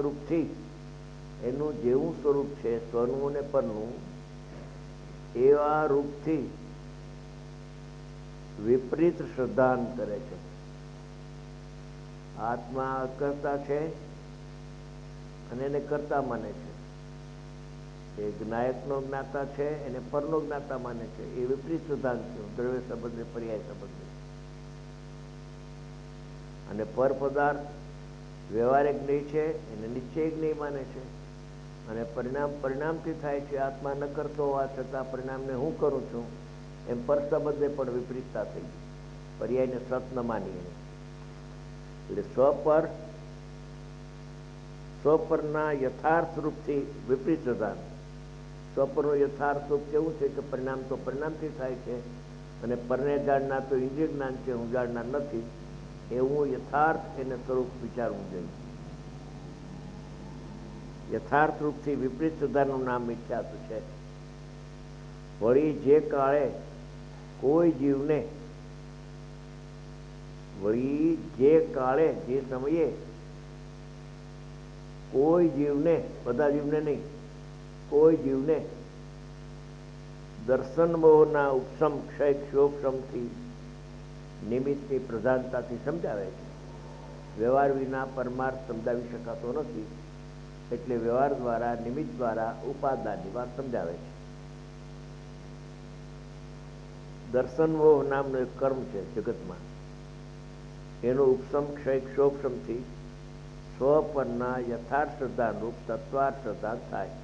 રૂપથી એનું જેવું સ્વરૂપ છે સ્વનું અને પરનું એવા રૂપથી વિપરીત શ્રદ્ધાન કરે છે. આત્મા અકર્તા છે અને એને કર્તા માને છે. એ નાયકનો જ્ઞાતા છે એને પરનો જ્ઞાતા માને છે. એ વિપરીત સિદ્ધાંત છે, દ્રવ્ય સંબંધે પર્યાય સંબંધે. અને પર પદાર્થ વ્યવહારિક નહીં છે એને નિશ્ચય નહીં માને છે. અને પરિણામથી થાય છે. આત્મા ન કરતો હોવા છતાં પરિણામને હું કરું છું એમ પર સંબંધે પણ વિપરીતતા થઈ. પર્યાયને સત ન માની એટલે સ્વપરના યથાર્થ રૂપથી વિપરીત સિદ્ધાંત. સ્વપરનું યથાર્થ રૂપ કેવું છે કે પરિણામ તો પરિણામથી થાય છે અને પરને જાણનાર તો ઇન્દ્રિય જ્ઞાન છે, હું જાણનાર નથી, એવું યથાર્થ એને સ્વરૂપ વિચારવું જોઈએ. યથાર્થ રૂપથી વિપરીત સિદ્ધાંતનું નામ મિથ્યાત્વ છે. વળી જે કાળે કોઈ જીવને જે સમયે કોઈ જીવને, બધા જીવને નહીં, કોઈ જીવને દર્શન મોહના ઉપશમ ક્ષય ક્ષોક્ષમથી નિમિત્તની પ્રધાનતાથી સમજાવે છે. વ્યવહાર વિના પરમાર્થ સમજાવી શકાતો નથી એટલે વ્યવહાર દ્વારા નિમિત્ત દ્વારા ઉપાદાનની વાત સમજાવે છે. દર્શન મોહ નામનો એક કર્મ છે જગતમાં, એનો ઉપશમ ક્ષય ક્ષોક્ષમથી સ્વપરના યથાર્થ શ્રદ્ધાનુરૂપ તત્વાર્થ શ્રદ્ધાંત થાય.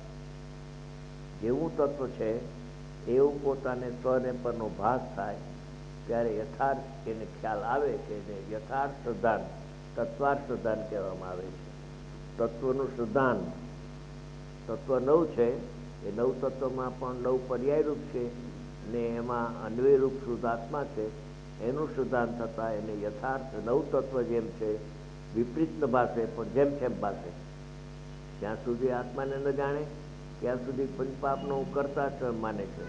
જેવું તત્વ છે એવું પોતાને સ્વને પરનો ભાસ થાય ત્યારે યથાર્થ એને ખ્યાલ આવે છે એને યથાર્થ શ્રદ્ધાન તત્વાર્થ શ્રદ્ધાન કહેવામાં આવે છે. તત્વનું શ્રદ્ધાન, તત્વ નવ છે એ નવ તત્વમાં પણ નવ પર્યાય રૂપ છે અને એમાં અન્વય રૂપ શુદ્ધાત્મા છે. એનું શુદ્ધાન થતાં એને યથાર્થ નવ તત્વ જેમ છે વિપરીત ન ભાષે પણ જેમ છે ભાષે. જ્યાં સુધી આત્માને ન જાણે ત્યાં સુધી પંચપાપનો કરતા સ્વયં માને છે.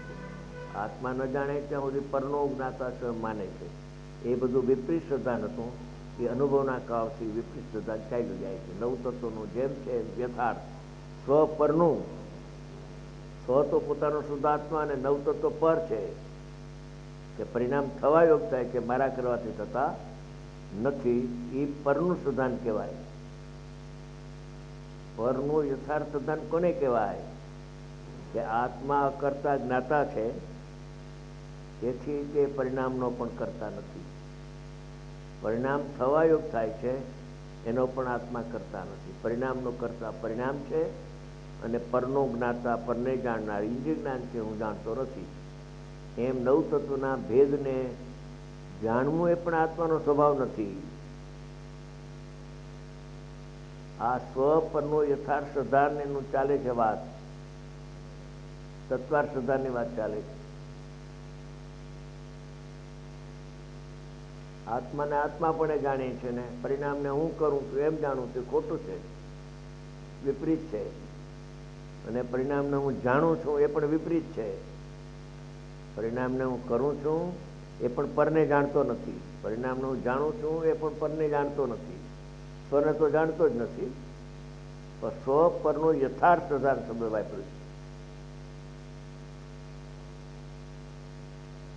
આત્મા ન જાણે ત્યાં સુધી પરનો જ્ઞાતા સ્વયં માને છે. એ બધું વિપરીત શ્રદ્ધાન હતું. એ અનુભવના કાળથી વિપરીત શ્રદ્ધાન ચાલ્યું જાય છે. નવ તત્વનું જેમ છે યથાર્થ સ્વ પરનું, સ્વ તો પોતાનો શુદ્ધાત્મા અને નવ તત્વ પર છે કે પરિણામ થવા યોગ થાય છે, મારા કરવાથી થતા નથી. એ પરનું શુદ્ધાન કહેવાય. પરનું યથાર્થ શુદ્ધાન કોને કહેવાય કે આત્મા અકર્તા જ્ઞાતા છે તેથી તે પરિણામનો પણ કરતા નથી. પરિણામ થવા યોગ થાય છે એનો પણ આત્મા કરતા નથી. પરિણામનો કરતા પરિણામ છે અને પરનો જ્ઞાતા પરને જાણનાર ઇન્દ્રિય જ્ઞાન છે, હું જાણતો નથી. એમ નવ તત્વના ભેદને જાણવું એ પણ આત્માનો સ્વભાવ નથી. આ સ્વ પરનો યથાર્થ શ્રદ્ધાન એનું ચાલે છે વાત, તત્વાર્થ શ્રદ્ધાની વાત ચાલે છે. આત્માને આત્મા પણ જાણે છે ને પરિણામને હું કરું છું એમ જાણું છું ખોટું છે, વિપરીત છે. અને પરિણામને હું જાણું છું એ પણ વિપરીત છે. પરિણામને હું કરું છું એ પણ પરને જાણતો નથી. પરિણામને હું જાણું છું એ પણ પરને જાણતો નથી. સ્વને તો જાણતો જ નથી પણ સ્વ પરનો યથાર્થ શ્રદ્ધાન શબ્દ વાપર્યું છે.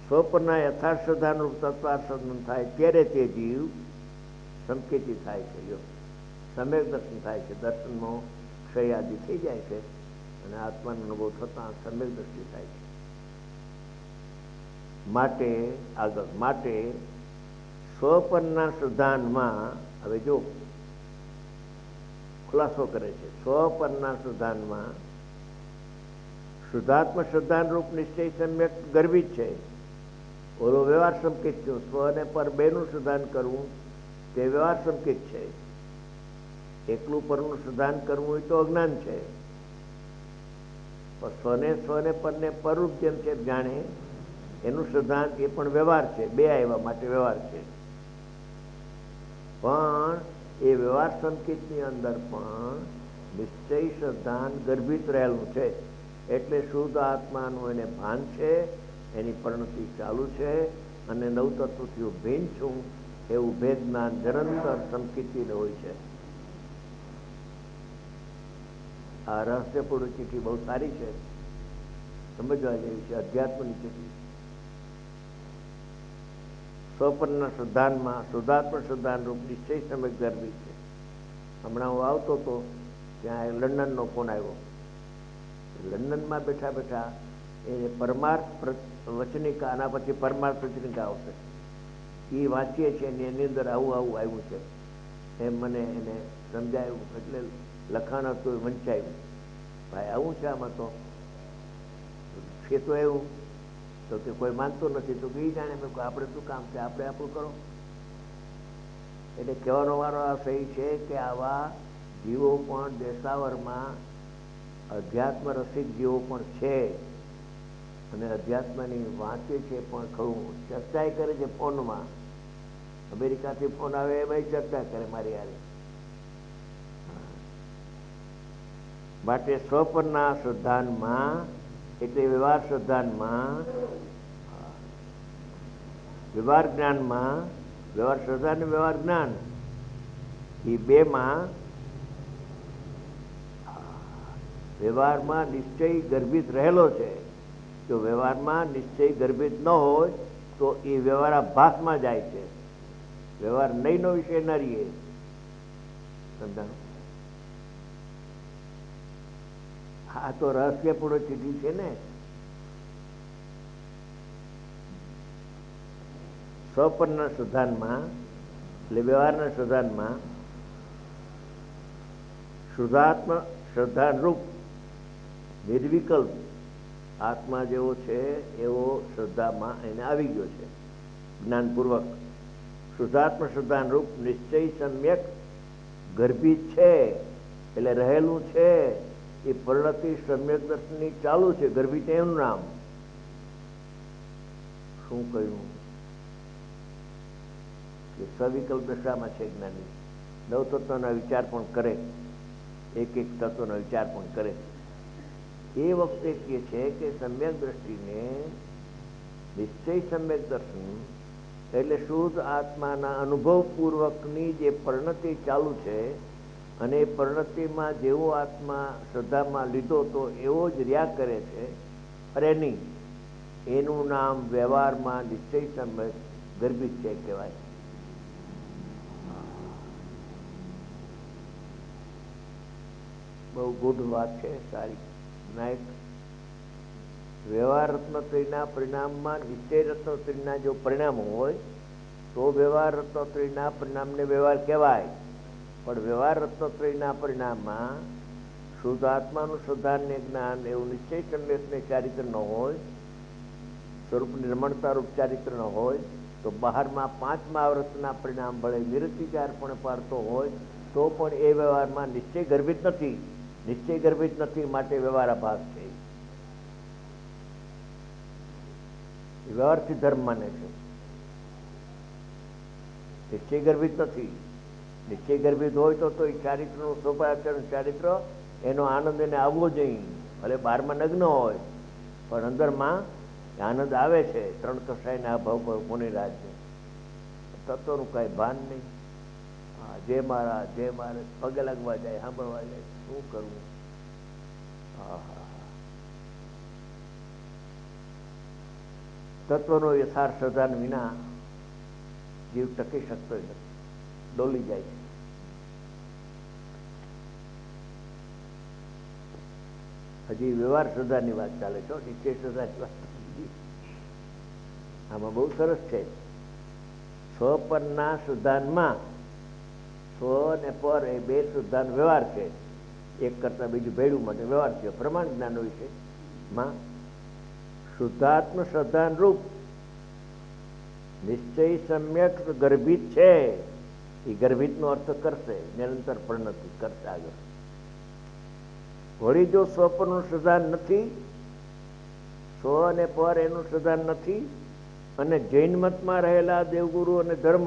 સ્વ પરના યથાર્થ શ્રદ્ધાનું તત્વાર્થ શ્રદ્ધાન થાય ત્યારે તે જીવ સંકેતી થાય છે, સમ્યક દર્શન થાય છે. દર્શનમાં ક્ષય આદિ થઈ જાય છે અને આત્માનો અનુભવ થતાં સમ્યક દ્રષ્ટિ થાય છે. માટે સ્વપરના શ્રદ્ધાનમાં હવે જો ખુલાસો કરે છે. સ્વપરના શ્રદ્ધાનમાં શુદ્ધાત્મ શ્રદ્ધાન રૂપ નિશ્ચય સમ્યક ગર્ભિત છે. ઓલો વ્યવહાર સંકેત છે. સ્વ અને પર બેનું શ્રદ્ધાન કરવું તે વ્યવહાર સંકેત છે. એકલું પરનું શ્રદ્ધાન કરવું એ તો અજ્ઞાન છે. પણ સ્વને પરને પરરૂપ જેમ છે જાણે એનું શ્રદ્ધાન એ પણ વ્યવહાર છે. બે આવ્યા માટે વ્યવહાર છે. પણ એ વ્યવહાર સંકેતની અંદર પણ નિશ્ચય શ્રદ્ધાન ગર્ભિત રહેલું છે. એટલે શુદ્ધ આત્માનું એને ભાન છે, એની પરિણતિ ચાલુ છે અને નવ તત્વથી હું ભિન્ન છું એવું ભેદ જ્ઞાન નિરંતર સંકેતીને હોય છે. આ રહસ્યપૂર્ણ ચિઠ્ઠી બહુ સારી છે, સમજવા જેવી છે. અધ્યાત્મની ચિઠ્ઠી સ્વપનના શુદ્ધાનમાં શુદ્ધાત્મ શુદ્ધાન રૂપ નિશ્ચય સમય ગરબી છે. હમણાં હું આવતો હતો ત્યાં લંડનનો ફોન આવ્યો. લંડનમાં બેઠા બેઠા એ પરમાર્થ વચનિકા, આના પછી પરમાર્થ વચનિકા આવશે, એ વાંચીએ છીએ અને એની અંદર આવું આવું આવ્યું છે એમ મને એને સમજાયું. એટલે લખાણ હતું એ વંચાયું. ભાઈ આવું છે આમાં તો છે તો એવું તો કે કોઈ માનતું નથી. તો એ જાણે મેં આપણે શું કામ છે, આપણે આપણું કરો. એટલે કહેવાનો વારો આ સહી છે કે આવા જીવો પણ દેશાવરમાં અધ્યાત્મ રસિક જીવો પણ છે અને અધ્યાત્મની વાંચે છે પણ ખરું. ચર્ચા કરે છે ફોનમાં, અમેરિકાથી ફોન આવે એમાં ચર્ચા કરે મારી યારે. માટે સ્વપનના શુદ્ધાનમાં એટલે વ્યવહાર શુદ્ધાનમાં, વ્યવહાર જ્ઞાનમાં, વ્યવહાર શ્રદ્ધા અને વ્યવહાર જ્ઞાન એ બેમાં વ્યવહારમાં નિશ્ચય ગર્ભિત રહેલો છે. જો વ્યવહારમાં નિશ્ચય ગર્ભિત ન હોય તો એ વ્યવહાર આભાસમાં જાય છે. વ્યવહાર નહીંનો વિષય ન રહીએ. સમજાણું? આ તો રહસ્યપૂર્ણ ચીઠી છે ને. સ્વપનના શુદ્ધાનમાં એટલે વ્યવહારના શુદ્ધાનમાં શુદ્ધાત્મ શ્રદ્ધાન રૂપ નિર્વિકલ્પ આત્મા જેવો છે એવો શ્રદ્ધામાં એને આવી ગયો છે જ્ઞાનપૂર્વક. શુદ્ધાત્મ શ્રદ્ધાન રૂપ નિશ્ચય સમ્યક ગર્ભિત છે એટલે રહેલું છે. એ પરિણતિ સમ્યક દર્શનની ચાલુ છે. ગર્ભિત એનું નામ શું કહ્યું કે સવિકલ્પ દશામાં છે જ્ઞાની. નવ તત્વના વિચાર પણ કરે, એક એક તત્વનો વિચાર પણ કરે. એ વખતે કહે છે કે સમ્યક દ્રષ્ટિને નિશ્ચય સમ્યક દર્શન એટલે શુદ્ધ આત્માના અનુભવપૂર્વકની જે પરિણતિ ચાલુ છે અને એ પરિણતિમાં જેવો આત્મા શ્રદ્ધામાં લીધો તો એવો જ રહ્યા કરે છે. અરે નહીં, એનું નામ વ્યવહારમાં નિશ્ચય સમ્યક ગર્ભિત છે કહેવાય. બહુ ગુઢ વાત છે, સારી. નાયક વ્યવહાર રત્નત્રયના પરિણામમાં નિશ્ચય રત્નત્રયના જો પરિણામો હોય તો વ્યવહાર રત્નત્રયના પરિણામને વ્યવહાર કહેવાય. પણ વ્યવહાર રત્નત્રયના પરિણામમાં શુદ્ધ આત્માનું શ્રદ્ધાને જ્ઞાન એવું નિશ્ચય સમ્યકને ચારિત્ર ન હોય, સ્વરૂપ નિર્મળતા રૂપ ચારિત્ર ન હોય તો બહારમાં પાંચમા આવૃત્તના પરિણામ ભળે વિરતિચાર પણ પાડતો હોય તો પણ એ વ્યવહારમાં નિશ્ચય ગર્ભિત નથી. નિશ્ચય ગર્ભિત નથી માટે વ્યવહાર આભાસ છે. વ્યવહારથી ધર્મ માને છે, નિશ્ચય ગર્ભિત નથી. નિશ્ચય ગર્ભિત હોય તો એ ચારિત્રનું સ્વભાવાચરણ ચારિત્ર એનો આનંદ એને આવવો જોઈએ. ભલે બહારમાં નગ્ન હોય પણ અંદરમાં આનંદ આવે છે. ત્રણ કસાયના અભાવ પર કોની રાજ્ય તત્વનું કઈ ભાન નહીં. હા, જે મારા જે મારે પગે લાગવા જાય, સાંભળવા જાય, શું કરવું? તત્વનો યથાર્થ શ્રદ્ધાન વિના જીવ ટકી શકતો નથી, ડોલી જાય છે. હજી વ્યવહાર શ્રદ્ધાની વાત ચાલે છે, નિશ્ચય શ્રદ્ધાની વાત. આમાં બહુ સરસ છે. સ્વપરના શુદ્ધાનમાં સ્વ અને પર એ બે શુદ્ધાન વ્યવહાર છે. એક કરતા બીજું ભેડું માટે વ્યવહાર છે. પ્રમાણ જ્ઞાન વિશે માં શુદ્ધાત્મ શ્રદ્ધાન રૂપ નિશ્ચય સમ્યક ગર્ભિત છે. એ ગર્ભિતનો અર્થ કરશે નિરંતર પરિણતિ કરશે આગળ. વળી જો સ્વપરનું શ્રદ્ધાન નથી, સ્વ અને પર એનું શ્રદ્ધાન નથી અને જૈન મતમાં રહેલા દેવગુરુ અને ધર્મ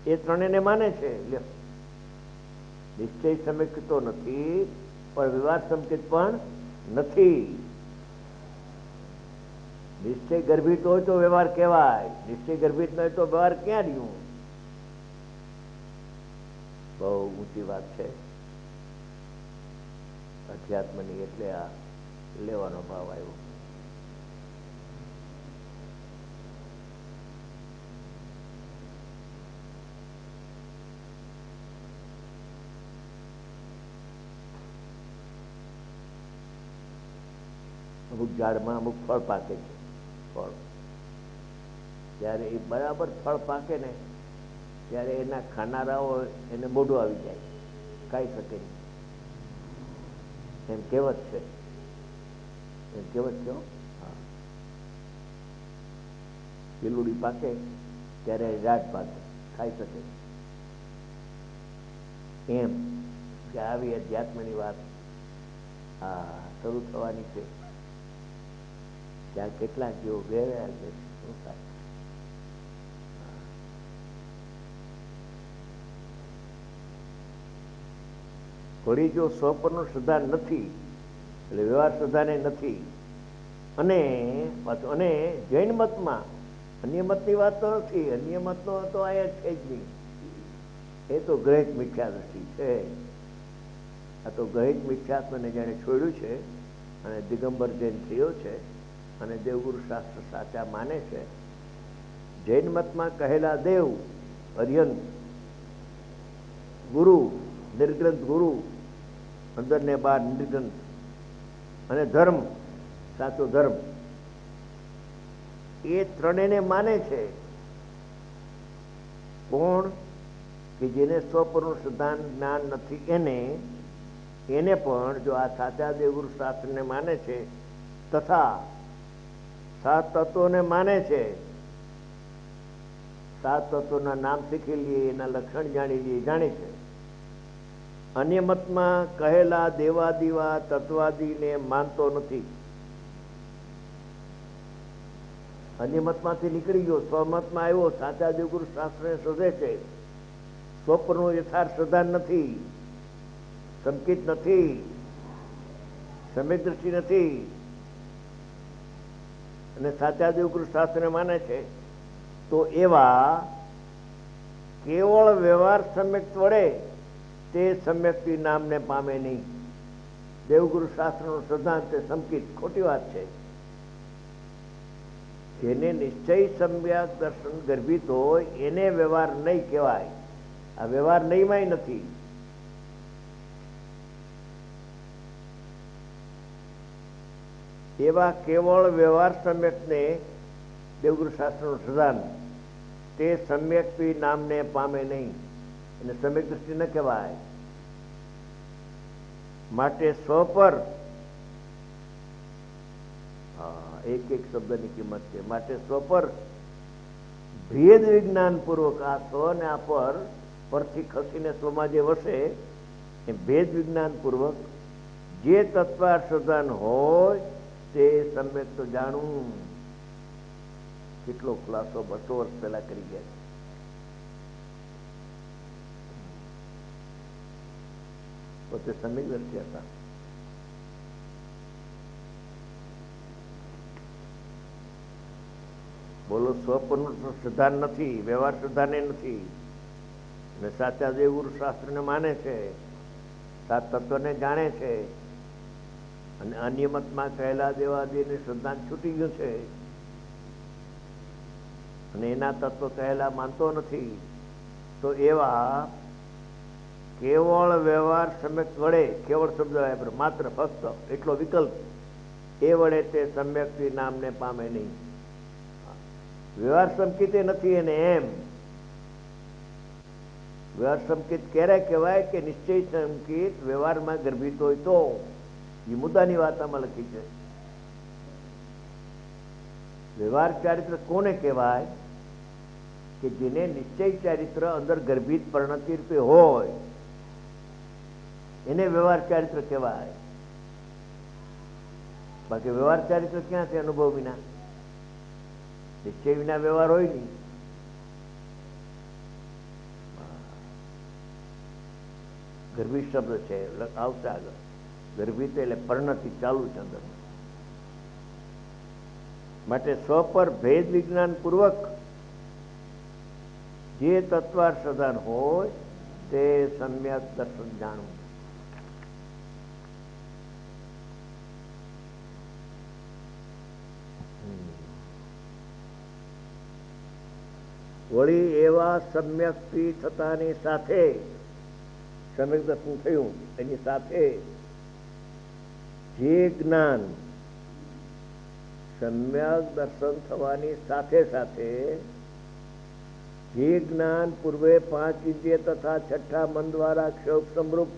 એ ત્રણેયને માને છે. નિશ્ચય સમ્યક તો નથી પણ વ્યવહાર સંકેત પણ નથી. નિશ્ચય ગર્ભિત હોય તો વ્યવહાર કહેવાય, નિશ્ચય ગર્ભિત ન હોય તો વ્યવહાર ક્યાં રહ્યું? બહુ ઊંચી વાત છે. અધ્યાત્મની, એટલે આ લેવાનો ભાવ આવ્યો. અમુક ઝાડમાં અમુક ફળ પાકે છે. ફળ જ્યારે એ બરાબર ફળ પાકે ને ત્યારે એના ખાનારાઓ એને મોઢું આવી જાય, ખાઈ શકે નહીં. એમ કહેવત છે, એમ કહેવત છે. હા, પીલુડી પાકે ત્યારે ઝાડ પાકે, ખાઈ શકે. એમ કે આવી અધ્યાત્મની વાત આ શરૂ થવાની છે. ત્યાં કેટલાક જેવો ગેરવ્યા છે. શું થાય? વળી જો સ્વપરનું સિદ્ધાંત નથી એટલે વ્યવહાર સિદ્ધાંત નથી. અને જૈન મતમાં અન્ય મતની વાત તો નથી. અન્ય મતનો તો અહીંયા છે જ નહીં. એ તો ગ્રહિત મિથ્યા દ્રષ્ટિ છે. આ તો ગ્રહિત મિથ્યાત્મને જેણે છોડ્યું છે અને દિગંબર જૈન થયો છે અને દેવગુરુ શાસ્ત્ર સાચા માને છે. જૈન મતમાં કહેલા દેવ, અર્યંત, ગુરુ, નિર્ગ્રંથ ગુરુ, અંદર ને બહાર નિર્ગ્રંથ, અને ધર્મ, સાચો ધર્મ, એ ત્રણેયને માને છે. કોણ? કે જેને સ્વપરનું સિદ્ધાંત જ્ઞાન નથી એને પણ જો આ સાચા દેવગુરુ શાસ્ત્રને માને છે તથા સાત તત્વોને માને છે. સાત તત્વોના નામ શીખી લઈએ, એના લક્ષણ જાણી લઈએ, જાણે છે. અન્ય મતમાં કહેલા દેવાદિવા તત્વાદિને માનતો નથી. અન્ય મતમાંથી નીકળી ગયો, સ્વમતમાં આવ્યો, સાચા દેવગુરુ શાસ્ત્રને શોધે છે. સ્વપરનું યથાર્થ સિદ્ધાંત નથી, સંકિત નથી, સમ્યક દ્રષ્ટિ નથી, અને સાચા દેવગુરુ શાસ્ત્રને માને છે. તો એવા કેવળ વ્યવહાર સમ્યક વડે તે સમ્યક્તિ નામને પામે નહીં. દેવગુરુ શાસ્ત્રનો સિદ્ધાંત તે સંકિત, ખોટી વાત છે. જેને નિશ્ચય સમ્યક દર્શન ગર્ભિત હોય એને વ્યવહાર નહીં કહેવાય. આ વ્યવહાર નહીંમાંય નથી. એવા કેવળ વ્યવહાર સમ્યકને દેવગુરુ શાસ્ત્રનું સિદ્ધાંત તે સમ્યક્તિ નામને પામે નહીં. એને સમ્યક દ્રષ્ટિ ન કહેવાય. માટે સ્વપર, એક એક શબ્દની કિંમત છે. માટે સ્વપર ભેદ વિજ્ઞાન પૂર્વક, આ સ્વ ને આ પરથી ખસીને સ્વમાં જે વસે એ ભેદ વિજ્ઞાન પૂર્વક જે તત્વાર્થ સિદ્ધાંત હોય તે સમ્યક તો જાણવું. કેટલો ખુલાસો 200 વર્ષ પહેલા કરી ગયા છે. પોતે સમ્યક દ્રષ્ટિ હતા. બોલો, સ્વપરનું સિદ્ધાંત નથી, વ્યવહાર સિદ્ધાંત નથી, અને સાચા દેવગુરુ શાસ્ત્રને માને છે, સાત તત્વને જાણે છે, અને અન્ય મતમાં કહેલા દેવાદિને સિદ્ધાંત છૂટી ગયો છે અને એના તત્વ કહેલા માનતો નથી. તો એવા કેવળ વ્યવહાર સમ્યક વડે, કેવળ શબ્દ માત્ર ફક્ત એટલો વિકલ્પ, એ વડે તે સમ્યક્તિ નામને પામે નહીં. વ્યવહાર સંકિતે નથી એને. એમ વ્યવહાર સંકિત ક્યારે કહેવાય? કે નિશ્ચય સંકિત વ્યવહારમાં ગર્ભિત હોય તો. એ મુદ્દાની વાત આમાં લખી છે. વ્યવહાર ચારિત્ર કોને કહેવાય? કે જેને નિશ્ચય ચારિત્ર અંદર ગર્ભિત પરિણતિ રૂપે હોય એને વ્યવહાર ચારિત્ર કહેવાય. બાકી વ્યવહાર ચારિત્ર ક્યાં છે? અનુભવ વિના, નિશ્ચય વિના વ્યવહાર હોય નહીં. ગર્ભિત શબ્દ છે, આવશે આગળ. ગર્ભિત એટલે પરિણતિ ચાલુ છે અંદર. માટે સ્વપર ભેદ વિજ્ઞાન પૂર્વક જે તત્વાર્થ સિદ્ધાંત હોય તે સમ્યક દર્શન જાણવું. વળી એવા સમ્યક્થી થતાની સાથે સમ્યક દર્શન થયું એની સાથે જે જ્ઞાન સમ્યક દર્શન થવાની સાથે સાથે જે જ્ઞાન પૂર્વે 5 ઇન્દ્રિય તથા છઠ્ઠા મન દ્વારા ક્ષોભ સમરૂપ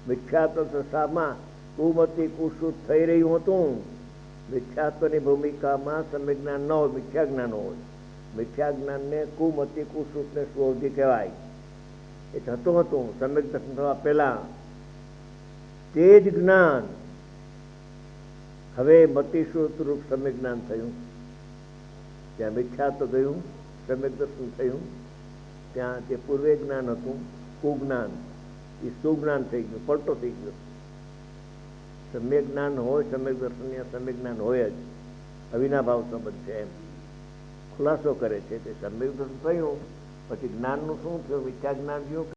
મિથ્યાત્વ દશામાં કુમતી કુશુત થઈ રહ્યું હતું. મિથ્યાત્વની ભૂમિકામાં સમ્યક જ્ઞાન ન હોય, મિથ્યા જ્ઞાન હોય. મિથ્યા જ્ઞાનને કુમતી કુશુતને સ્વૌધિ કહેવાય. એ થતું હતું સમ્યક દર્શન થવા પહેલા. તે જ જ્ઞાન હવે મતિશ્રુત રૂપ સમ્યક જ્ઞાન થયું. ત્યાં મિથ્યાત્વ ગયું, સમ્યક દર્શન થયું. ત્યાં જે પૂર્વે જ્ઞાન હતું કુજ્ઞાન એ સુજ્ઞાન થઈ ગયું, પલટો થઈ ગયો. સમ્યક જ્ઞાન હોય, સમ્યક દર્શન સમ્યક જ્ઞાન હોય જ. અવિનાભાવ સંબંધ છે એમ ખુલાસો કરે છે. તે સમ્યક દર્શન થયું પછી જ્ઞાનનું શું થયું? મિથ્યા જ્ઞાન થયું